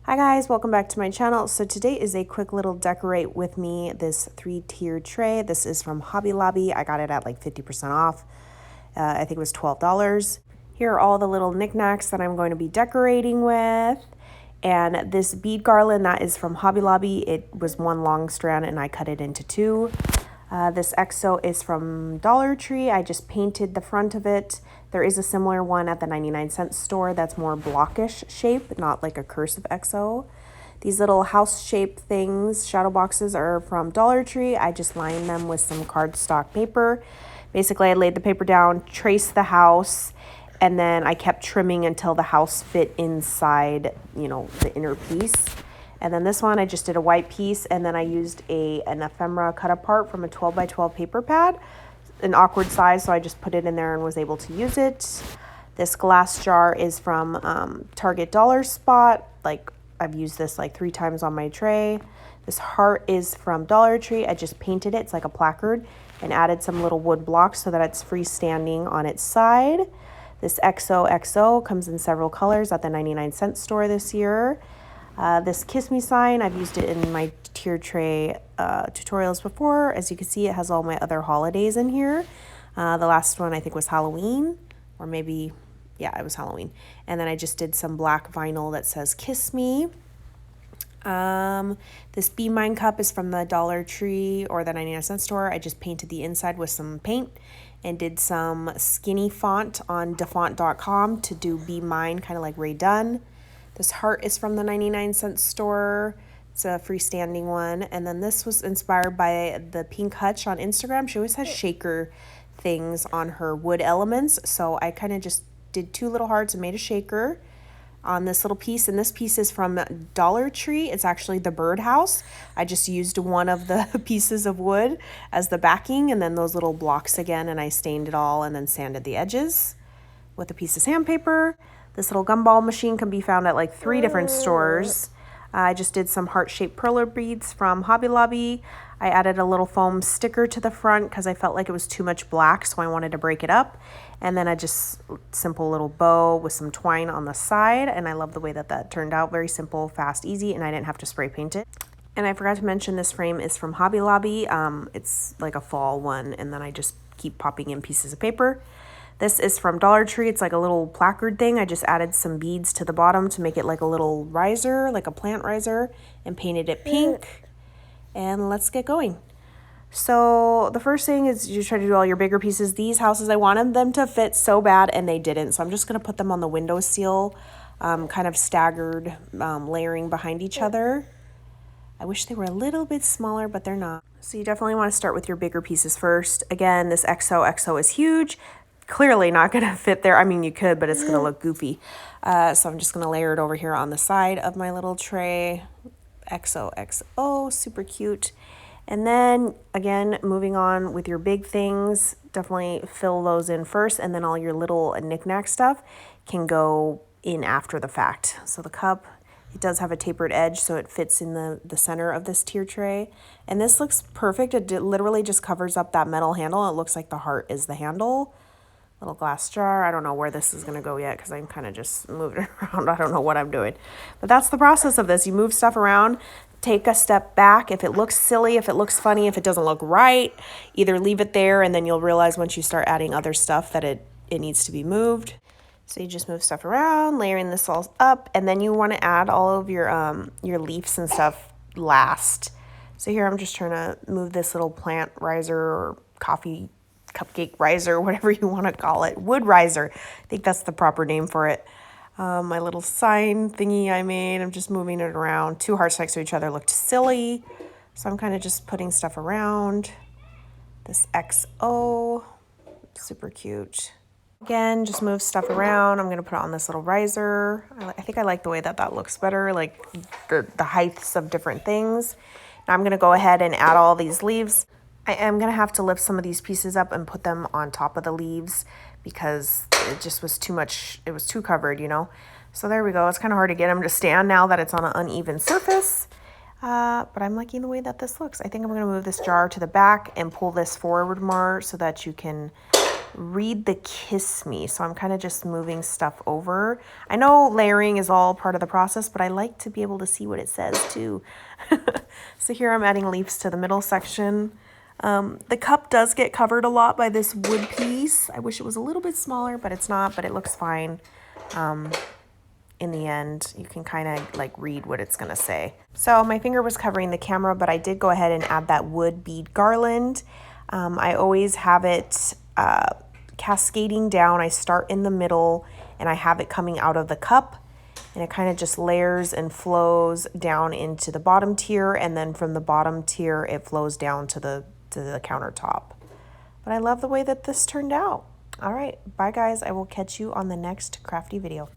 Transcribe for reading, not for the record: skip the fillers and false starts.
Hi guys, welcome back to my channel. So today is a quick little decorate with me this 3-tier tray. This is from Hobby Lobby. I got it at like 50% off. I think it was $12. Here are all the little knickknacks that I'm going to be decorating with. And this bead garland that is from Hobby Lobby, it was one long strand and I cut it into two. This EXO is from Dollar Tree. I just painted the front of it. There is a similar one at the 99-cent store that's more blockish shape, not like a cursive EXO. These little house shape things, shadow boxes, are from Dollar Tree. I just lined them with some cardstock paper. Basically, I laid the paper down, traced the house, and then I kept trimming until the house fit inside, the inner piece. And then this one, I just did a white piece, and then I used an ephemera cut apart from a 12 by 12 paper pad, an awkward size, so I just put it in there and was able to use it. This glass jar is from Target Dollar Spot. Like, I've used this like 3 times on my tray. This heart is from Dollar Tree. I just painted it. It's like a placard and added some little wood blocks so that it's freestanding on its side. This XOXO comes in several colors at the 99-cent store this year. This Kiss Me sign, I've used it in my tier tray tutorials before. As you can see, it has all my other holidays in here. The last one I think was Halloween, or maybe, yeah, it was Halloween. And then I just did some black vinyl that says Kiss Me. This Be Mine cup is from the Dollar Tree or the 99-cent store. I just painted the inside with some paint and did some skinny font on defont.com to do Be Mine, kind of like Ray Dunn. This heart is from the 99-cent store. It's a freestanding one. And then this was inspired by the Pink Hutch on Instagram. She always has shaker things on her wood elements. So I kind of just did 2 little hearts and made a shaker on this little piece. And this piece is from Dollar Tree. It's actually the birdhouse. I just used one of the pieces of wood as the backing and then those little blocks again. And I stained it all and then sanded the edges with a piece of sandpaper. This little gumball machine can be found at like 3 different stores. I just did some heart-shaped perler beads from Hobby Lobby. I added a little foam sticker to the front because I felt like it was too much black, so I wanted to break it up. And then I just simple little bow with some twine on the side, and I love the way that turned out. Very simple, fast, easy, and I didn't have to spray paint it. And I forgot to mention this frame is from Hobby Lobby. It's like a fall one, and then I just keep popping in pieces of paper. This is from Dollar Tree. It's like a little placard thing. I just added some beads to the bottom to make it like a little riser, like a plant riser, and painted it pink. And let's get going. So the first thing is you try to do all your bigger pieces. These houses, I wanted them to fit so bad, and they didn't. So I'm just going to put them on the windowsill, kind of staggered, layering behind each other. I wish they were a little bit smaller, but they're not. So you definitely want to start with your bigger pieces first. Again, this XOXO is huge. Clearly not going to fit there. I mean, you could, but it's going to look goofy. So I'm just going to layer it over here on the side of my little tray. XOXO, super cute. And then, again, moving on with your big things, definitely fill those in first, and then all your little knick-knack stuff can go in after the fact. So the cup, it does have a tapered edge, so it fits in the center of this tier tray. And this looks perfect. It literally just covers up that metal handle. It looks like the heart is the handle. Little glass jar. I don't know where this is going to go yet because I'm kind of just moving it around. I don't know what I'm doing. But that's the process of this. You move stuff around, take a step back. If it looks silly, if it looks funny, if it doesn't look right, either leave it there and then you'll realize once you start adding other stuff that it needs to be moved. So you just move stuff around, layering this all up, and then you want to add all of your leaves and stuff last. So here I'm just trying to move this little plant riser or cupcake riser, whatever you want to call it, wood riser. I think that's the proper name for it. My little sign thingy I made, I'm just moving it around. 2 hearts next to each other looked silly, so I'm kind of just putting stuff around. This XO, super cute. Again, just move stuff around. I'm going to put it on this little riser. I think I like the way that looks better, like the heights of different things. Now I'm going to go ahead and add all these leaves. I am going to have to lift some of these pieces up and put them on top of the leaves because it just was too much. It was too covered, So there we go. It's kind of hard to get them to stand now that it's on an uneven surface. But I'm liking the way that this looks. I think I'm going to move this jar to the back and pull this forward more so that you can read the kiss me. So I'm kind of just moving stuff over. I know layering is all part of the process, but I like to be able to see what it says too. So here I'm adding leaves to the middle section. The cup does get covered a lot by this wood piece. I wish it was a little bit smaller, but it's not, but it looks fine. In the end, you can kind of like read what it's gonna say. So my finger was covering the camera, but I did go ahead and add that wood bead garland. I always have it cascading down. I start in the middle and I have it coming out of the cup, and it kind of just layers and flows down into the bottom tier, and then from the bottom tier it flows down to the countertop. But I love the way that this turned out. All right, bye guys. I will catch you on the next crafty video.